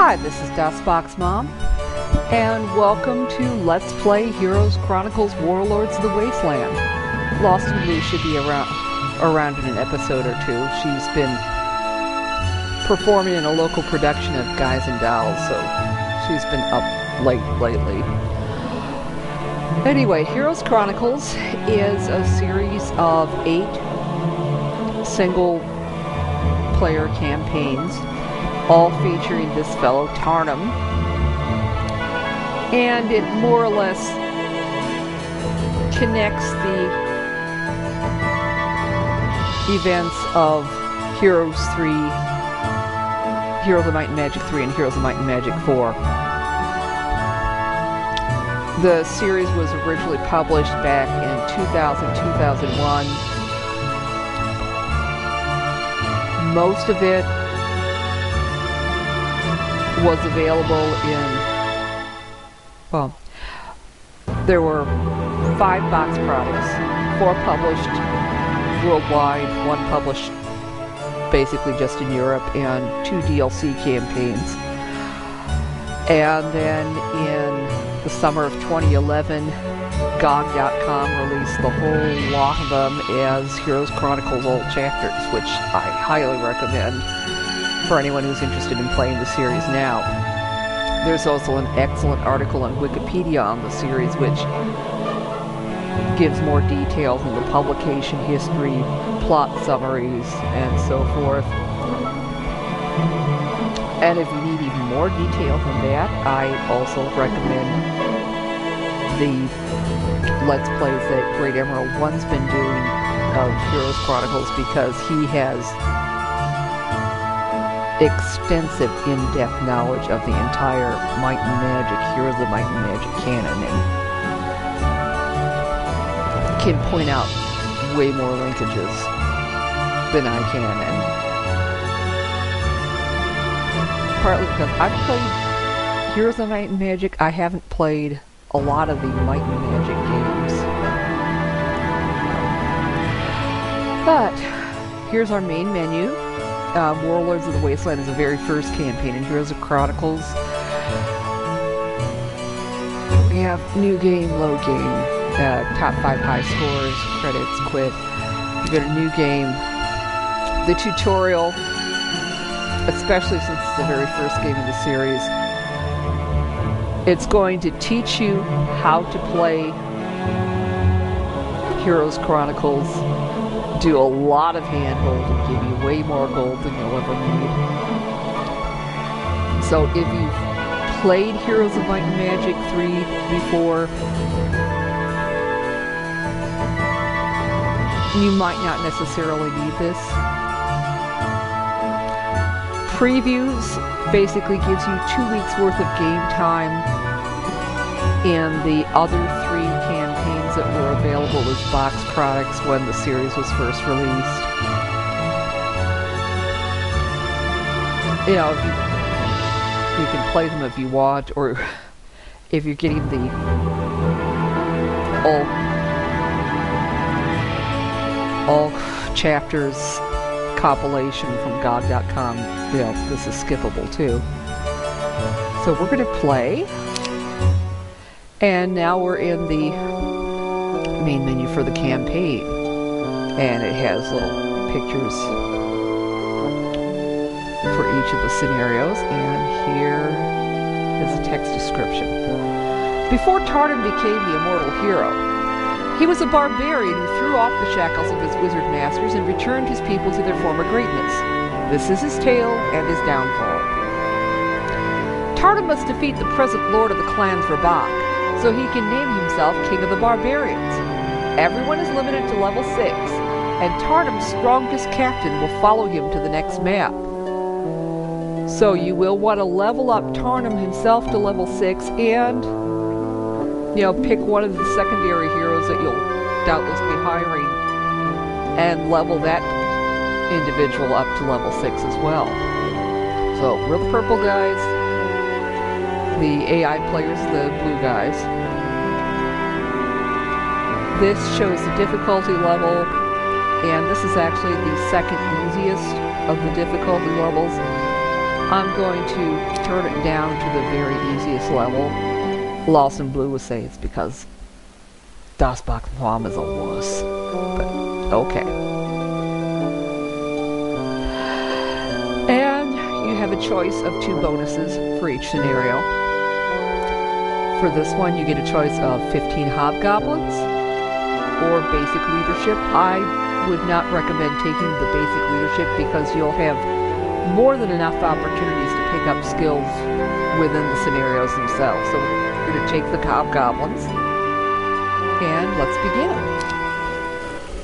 Hi, this is DasBox Mom, and welcome to Let's Play Heroes Chronicles Warlords of the Wasteland. Lost and Blue should be around in an episode or two. She's been performing in a local production of Guys and Dolls, so she's been up late lately. Anyway, Heroes Chronicles is a series of 8 single-player campaigns, all featuring this fellow Tarnum, and it more or less connects the events of Heroes 3, Heroes of Might and Magic 3, and Heroes of Might and Magic 4. The series was originally published back in 2000-2001. Most of it was available in, well, there were 5 box products, 4 published worldwide, 1 published basically just in Europe, and 2 DLC campaigns. And then in the summer of 2011, GOG.com released the whole lot of them as Heroes Chronicles Old Chapters, which I highly recommend for anyone who's interested in playing the series now. There's also an excellent article on Wikipedia on the series, which gives more details on the publication history, plot summaries, and so forth. And if you need even more detail than that, I also recommend the Let's Plays that Great Emerald One's been doing of Heroes Chronicles, because he has extensive in-depth knowledge of the entire Might and Magic, Heroes of Might and Magic canon, and can point out way more linkages than I can, and partly because I've played Heroes of Might and Magic, I haven't played a lot of the Might and Magic games. But here's our main menu. Warlords of the Wasteland is the very first campaign in Heroes of Chronicles. We have new game, load game, top 5 high scores, credits, quit. You go to new game. The tutorial, especially since it's the very first game in the series, it's going to teach you how to play Heroes Chronicles, do a lot of hand-holding, give you way more gold than you'll ever need. So if you've played Heroes of Might and Magic 3 before, you might not necessarily need this. Previews basically gives you 2 weeks worth of game time in the other 3 campaigns that were available as box products when the series was first released. You know, you can play them if you want, or if you're getting the all chapters compilation from GOG.com, you know, this is skippable too. So we're going to play, and now we're in the main menu for the campaign, and it has little pictures for each of the scenarios, and here is a text description. Before Tarnum became the immortal hero, he was a barbarian who threw off the shackles of his wizard masters and returned his people to their former greatness. This is his tale and his downfall. Tarnum must defeat the present lord of the clans Verbach, so he can name himself King of the Barbarians. Everyone is limited to level 6, and Tarnum's strongest captain will follow him to the next map. So you will want to level up Tarnum himself to level 6, and, you know, pick one of the secondary heroes that you'll doubtless be hiring, and level that individual up to level 6 as well. So we're the purple guys, the AI players, the blue guys. This shows the difficulty level, and this is actually the second easiest of the difficulty levels. I'm going to turn it down to the very easiest level. Lawson Blue would say it's because Das Bachmann is a wuss. But, okay. And you have a choice of 2 bonuses for each scenario. For this one, you get a choice of 15 hobgoblins or basic leadership. I would not recommend taking the basic leadership because you'll have more than enough opportunities to pick up skills within the scenarios themselves. So we're going to take the hobgoblins, and let's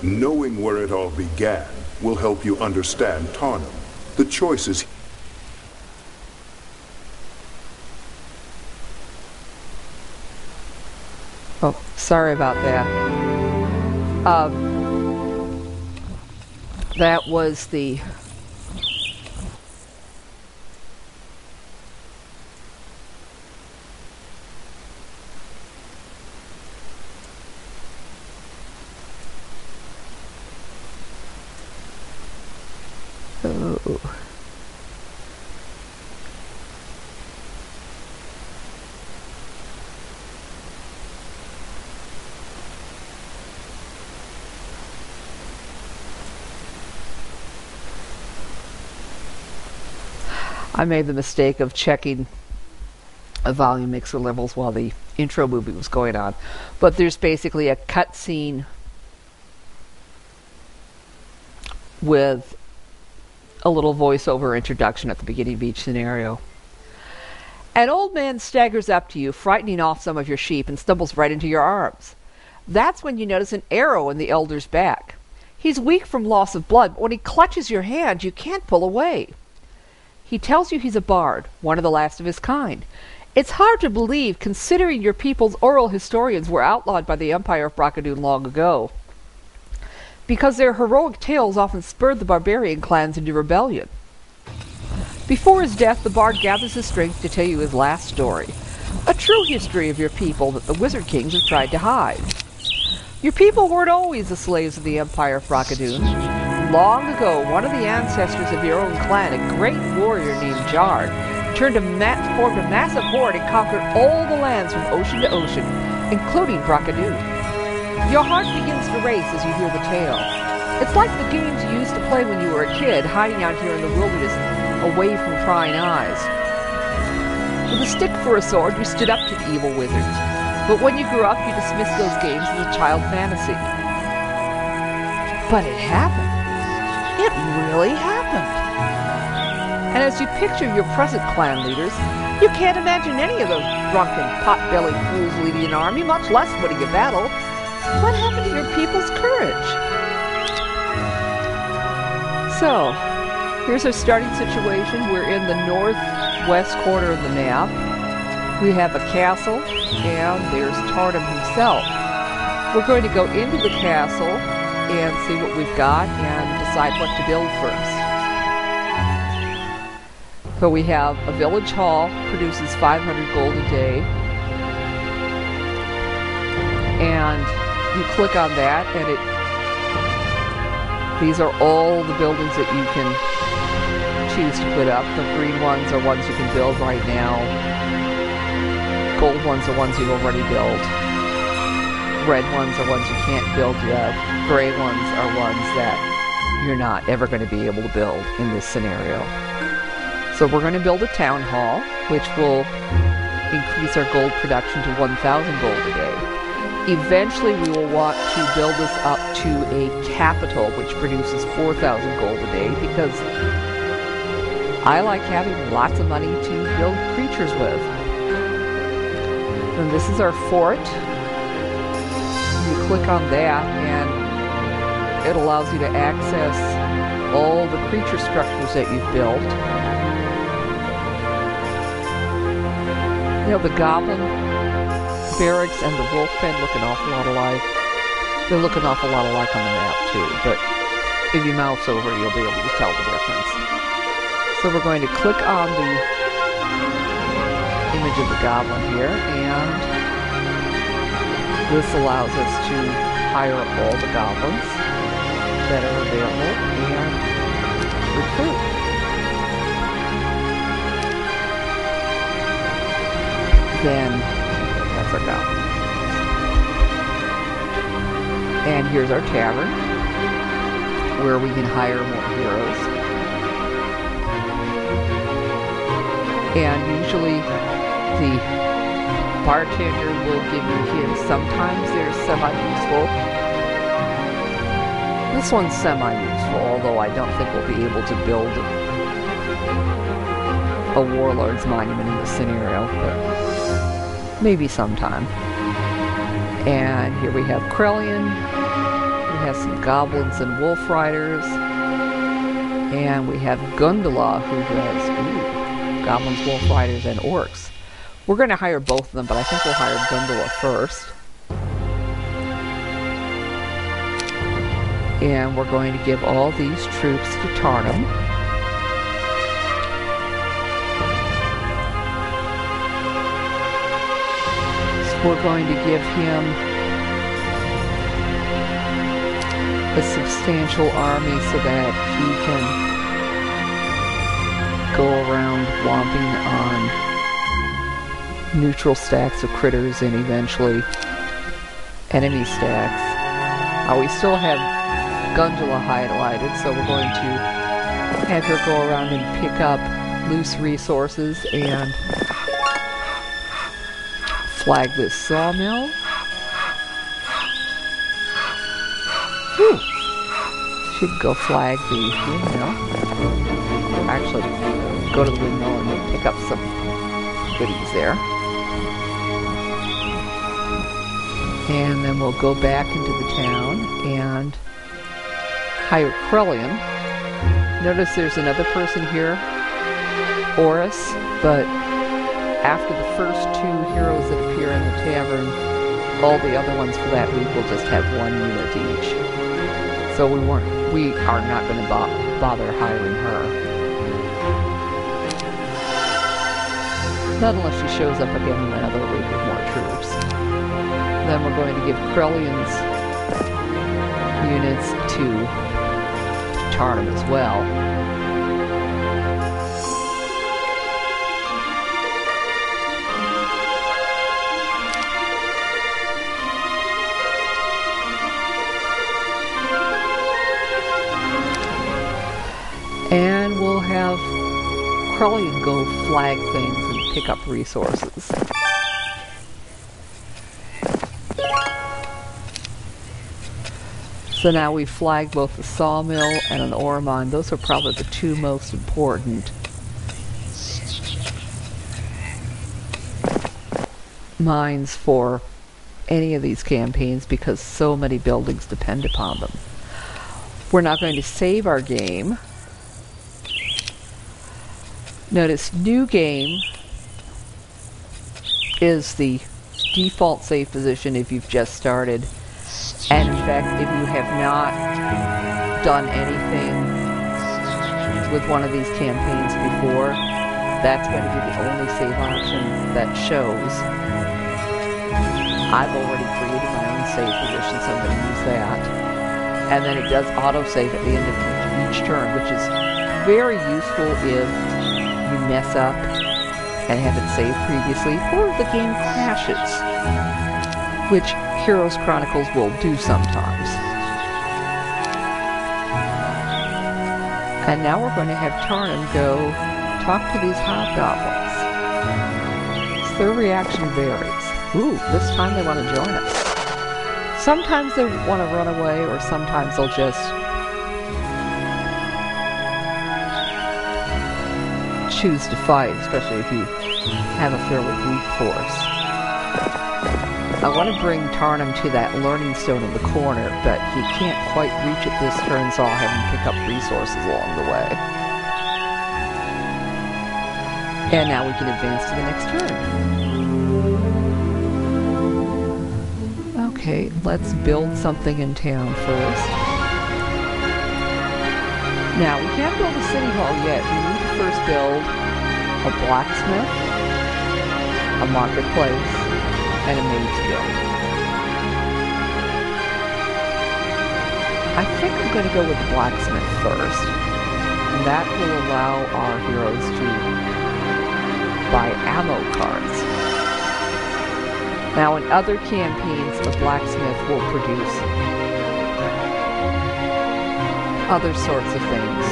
begin. Knowing where it all began will help you understand Tarnum. The choices. Oh, sorry about that. That was the... Oh. I made the mistake of checking a volume mixer levels while the intro movie was going on. But there's basically a cutscene with a little voiceover introduction at the beginning of each scenario. An old man staggers up to you, frightening off some of your sheep, and stumbles right into your arms. That's when you notice an arrow in the elder's back. He's weak from loss of blood, but when he clutches your hand, you can't pull away. He tells you he's a bard, one of the last of his kind. It's hard to believe, considering your people's oral historians were outlawed by the Empire of Braccadoon long ago, because their heroic tales often spurred the barbarian clans into rebellion. Before his death, the bard gathers his strength to tell you his last story, a true history of your people that the wizard kings have tried to hide. Your people weren't always the slaves of the Empire of Braccadoon. Long ago, one of the ancestors of your own clan, a great warrior named Jard, formed a massive horde and conquered all the lands from ocean to ocean, including Braccadoon. Your heart begins to race as you hear the tale. It's like the games you used to play when you were a kid, hiding out here in the wilderness, away from prying eyes. With a stick for a sword, you stood up to the evil wizards. But when you grew up, you dismissed those games as a child fantasy. But it happened. It really happened. And as you picture your present clan leaders, you can't imagine any of those drunken, pot-bellied fools leading an army, much less winning a battle. What happened to your people's courage? So, here's our starting situation. We're in the northwest corner of the map. We have a castle, and there's Tarnum himself. We're going to go into the castle and see what we've got and decide what to build first. So we have a village hall, produces 500 gold a day. And you click on that, and these are all the buildings that you can choose to put up. The green ones are ones you can build right now. Gold ones are ones you've already built. Red ones are ones you can't build yet. Gray ones are ones that you're not ever going to be able to build in this scenario. So we're going to build a town hall, which will increase our gold production to 1,000 gold a day. Eventually we will want to build this up to a capital, which produces 4,000 gold a day, because I like having lots of money to build creatures with. And this is our fort. You click on that and it allows you to access all the creature structures that you've built. You know, the goblin barracks and the wolf pen look an awful lot alike. They look an awful lot alike on the map too, but if you mouse over, you'll be able to tell the difference. So we're going to click on the image of the goblin here, and this allows us to hire up all the goblins that are available and recruit. then that's our goblin. And here's our tavern, where we can hire more heroes. And usually the bartender will give you hints. Sometimes they're semi-useful. This one's semi-useful, although I don't think we'll be able to build a warlord's monument in this scenario, but maybe sometime. And here we have Krellian. We have some goblins and wolf riders. And we have Gundala, who has goblins, wolf riders, and orcs. We're going to hire both of them, but I think we'll hire Gundala first. And we're going to give all these troops to Tarnum. So we're going to give him a substantial army so that he can go around whomping on neutral stacks of critters and eventually enemy stacks. We still have Gundala highlighted, so we're going to have her go around and pick up loose resources and flag this sawmill. Whew. Should go flag the windmill. Actually, go to the windmill and pick up some goodies there. And then we'll go back into the town and hire Krellian. Notice there's another person here, Oris, but after the first two heroes that appear in the tavern, all the other ones for that week will just have one unit each. So we are not going to bother hiring her. Not unless she shows up again in another week with more troops. Then we're going to give Krellian's units to Tarnum as well. And we'll have Krellian go flag things and pick up resources. So now we flag both the sawmill and an ore mine. Those are probably the two most important mines for any of these campaigns because so many buildings depend upon them. We're now going to save our game. Notice new game is the default save position if you've just started. And in fact, if you have not done anything with one of these campaigns before, that's going to be the only save option that shows. I've already created my own save position, so I'm going to use that. And then it does autosave at the end of each turn, which is very useful if you mess up and haven't saved previously, or the game crashes, which Heroes Chronicles will do sometimes. And now we're going to have Tarnum go talk to these hobgoblins. So their reaction varies. Ooh, this time they want to join us. Sometimes they want to run away, or sometimes they'll just choose to fight, especially if you have a fairly weak force. I want to bring Tarnum to that learning stone in the corner, but he can't quite reach it this turn, so I'll have him pick up resources along the way. And now we can advance to the next turn. Okay, let's build something in town first. Now, we can't build a city hall yet. We need to first build a blacksmith, a marketplace, and a maid's guild. I think I'm going to go with the blacksmith first, and that will allow our heroes to buy ammo cards. Now in other campaigns, the blacksmith will produce other sorts of things,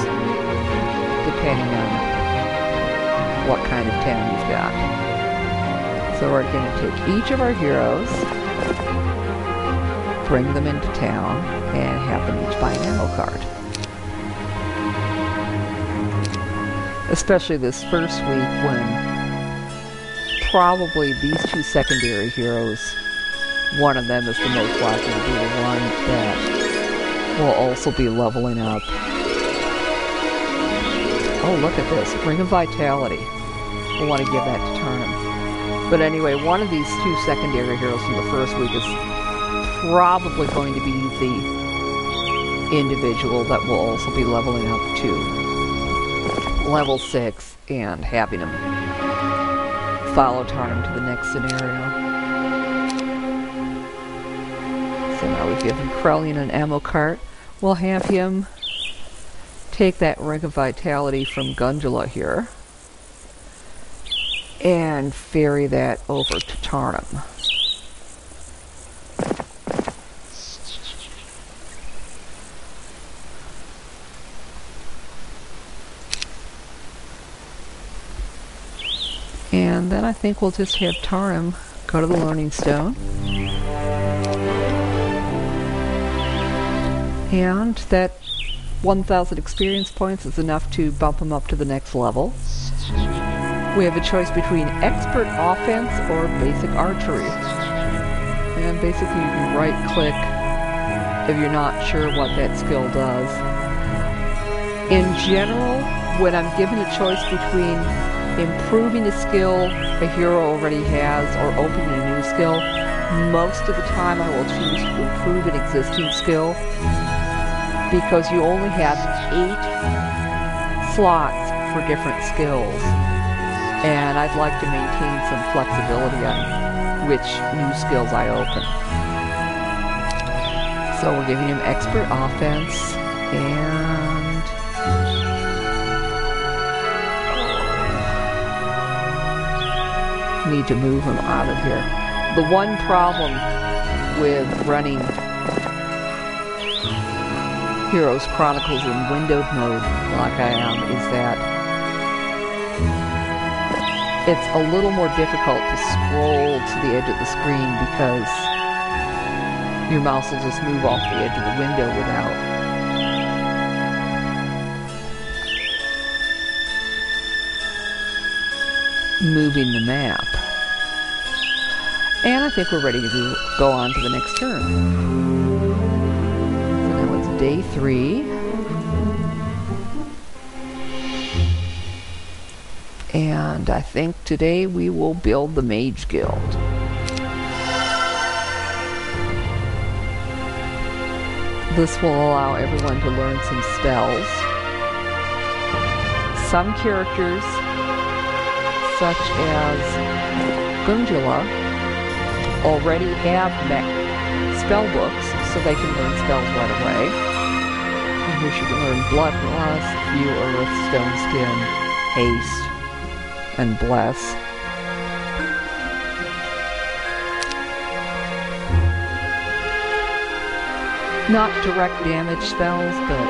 depending on what kind of town you've got. So we're going to take each of our heroes, bring them into town, and have them each buy an ammo card. Especially this first week when probably these two secondary heroes, one of them is the most likely to be the one that will also be leveling up. Oh, look at this. Ring of Vitality. We'll want to give that to Tarnum. But anyway, one of these two secondary heroes from the first week is probably going to be the individual that will also be leveling up to level 6 and having him follow Tarnum to the next scenario. So now we've given Krellian an ammo cart. We'll have him take that Ring of Vitality from Gundula here and ferry that over to Tarnum. And then I think we'll just have Tarnum go to the Learning Stone. And that 1,000 experience points is enough to bump him up to the next level. We have a choice between expert offense or basic archery. And basically you can right-click if you're not sure what that skill does. In general, when I'm given a choice between improving a skill a hero already has or opening a new skill, most of the time I will choose to improve an existing skill because you only have 8 slots for different skills, and I'd like to maintain some flexibility on which new skills I open. So we're giving him expert offense, and need to move him out of here. The one problem with running Heroes Chronicles in windowed mode like I am is that it's a little more difficult to scroll to the edge of the screen because your mouse will just move off the edge of the window without moving the map. And I think we're ready to go on to the next turn. So now it's day 3. And I think today we will build the Mage Guild. This will allow everyone to learn some spells. Some characters, such as Gundula, already have mech spell books, so they can learn spells right away. And here she can learn Bloodlust, View Earth, Stone Skin, Haste, and Bless. Not direct damage spells, but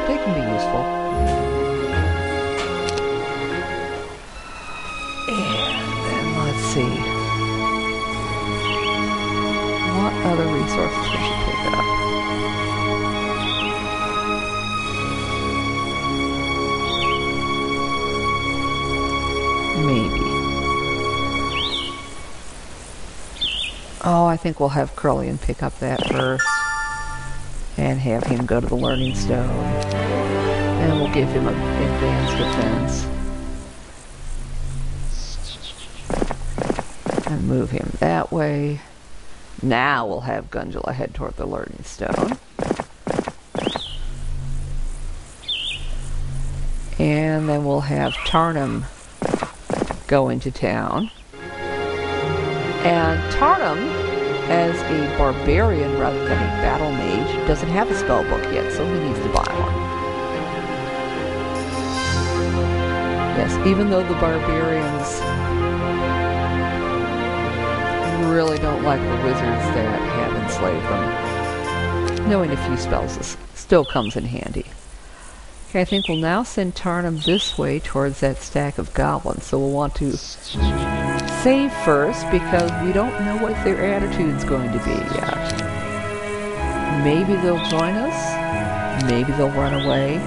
they can be useful. And then let's see. What other resources we should pick up? Maybe. Oh, I think we'll have Krellian pick up that first. And have him go to the Learning Stone. And we'll give him an advanced defense. And move him that way. Now we'll have Gundula head toward the Learning Stone. And then we'll have Tarnum go into town. And Tarnum, as a barbarian rather than a battle mage, doesn't have a spell book yet, so he needs to buy one. Yes, even though the barbarians really don't like the wizards that have enslaved them. Knowing a few spells still comes in handy. Okay, I think we'll now send Tarnum this way towards that stack of goblins. So we'll want to save first because we don't know what their attitude's going to be yet. Maybe they'll join us. Maybe they'll run away.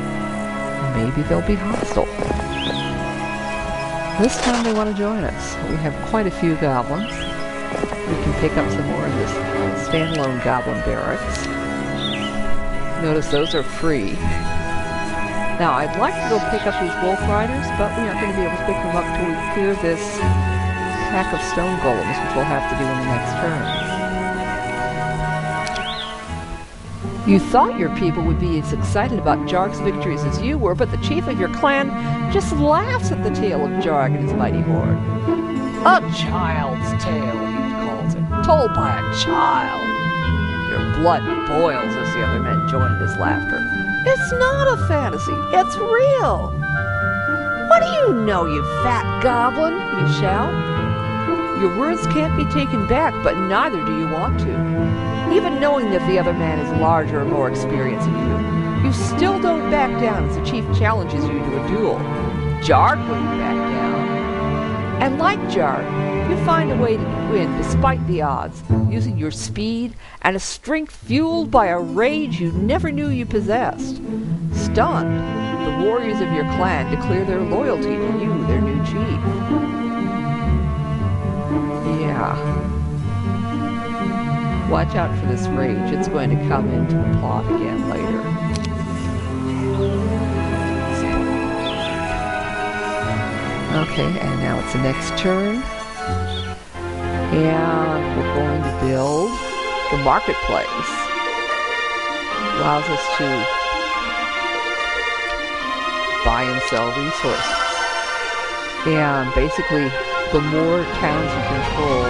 Maybe they'll be hostile. This time they want to join us. We have quite a few goblins. We can pick up some more of this standalone goblin barracks. Notice those are free. Now I'd like to go pick up these wolf riders, but we aren't going to be able to pick them up till we clear this pack of stone golems, which we'll have to do in the next turn. You thought your people would be as excited about Jarg's victories as you were, but the chief of your clan just laughs at the tale of Jarg and his mighty horde. A child's tale, he calls it, told by a child. Your blood boils as the other men join in his laughter. It's not a fantasy, it's real. What do you know, you fat goblin, you shout. Your words can't be taken back, but neither do you want to. Even knowing that the other man is larger or more experienced than you, you still don't back down as the chief challenges you to a duel. Jarg wouldn't back down. And like Jarg, you find a way to win despite the odds, using your speed and a strength fueled by a rage you never knew you possessed. Stunned, the warriors of your clan declare their loyalty to you, their new chief. Yeah. Watch out for this rage. It's going to come into the plot again later. Okay, and now it's the next turn. And we're going to build the marketplace. Allows us to buy and sell resources. And basically, the more towns you control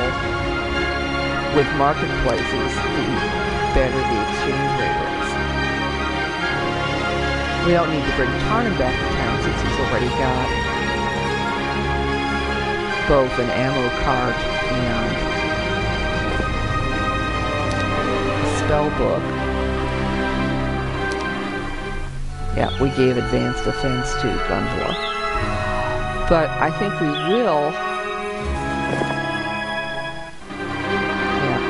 with marketplaces, the better the exchange rate is. We don't need to bring Tarnum back to town since he's already got both an ammo cart and a spell book. Yeah, we gave advanced defense to Gundula. But I think we will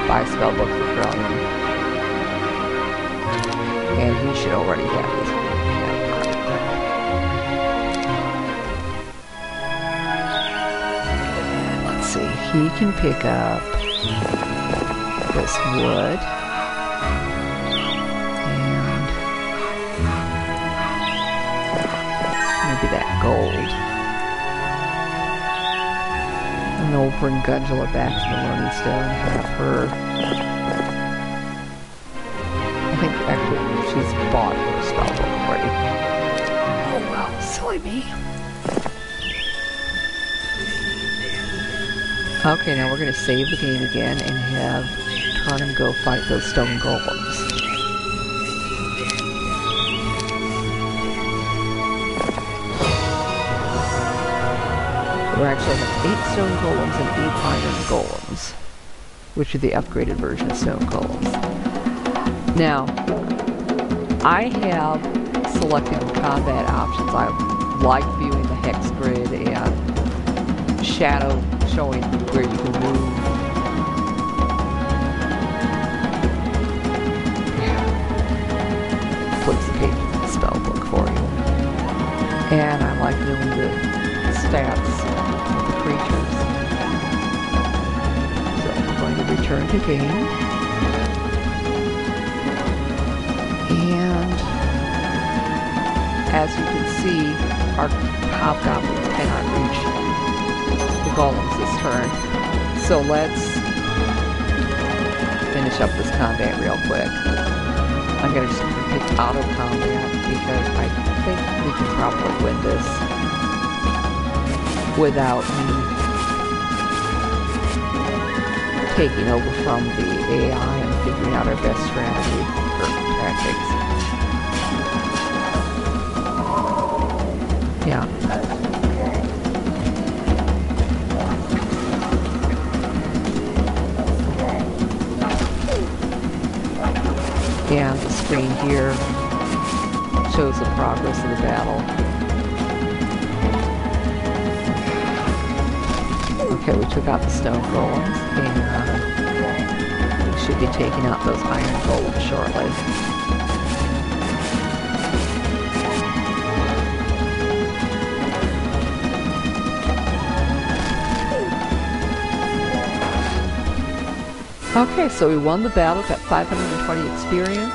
buy a spell book for Tarnum. And he should already have his. Let's see, he can pick up this wood. And maybe that gold. And then we'll bring Gundula back to the Learning Stone and have her. I think actually she's bought her spellbook already. Oh well, silly me. Okay, now we're going to save the game again and have Tarnum go fight those stone golems. We actually have 8 stone golems and 8 iron golems, which are the upgraded version of stone golems. Now, I have selected combat options. I like viewing the hex grid and shadow showing where you can move. Yeah. Flips the page of the spell book for you. And I like knowing the stats of the creatures. So I'm going to return to game. And as you can see, our hobgoblins cannot reach the golems this turn. So let's finish up this combat real quick. I'm going to just pick auto combat because I think we can probably win this without me taking over from the AI and figuring out our best strategy or tactics. Yeah. And the screen here shows the progress of the battle. Okay, we took out the stone golems, and we should be taking out those iron golems shortly. Okay, so we won the battle, got 520 experience.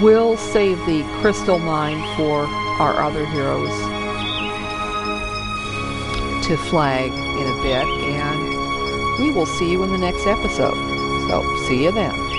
We'll save the crystal mine for our other heroes to flag in a bit, and we will see you in the next episode. So, see you then.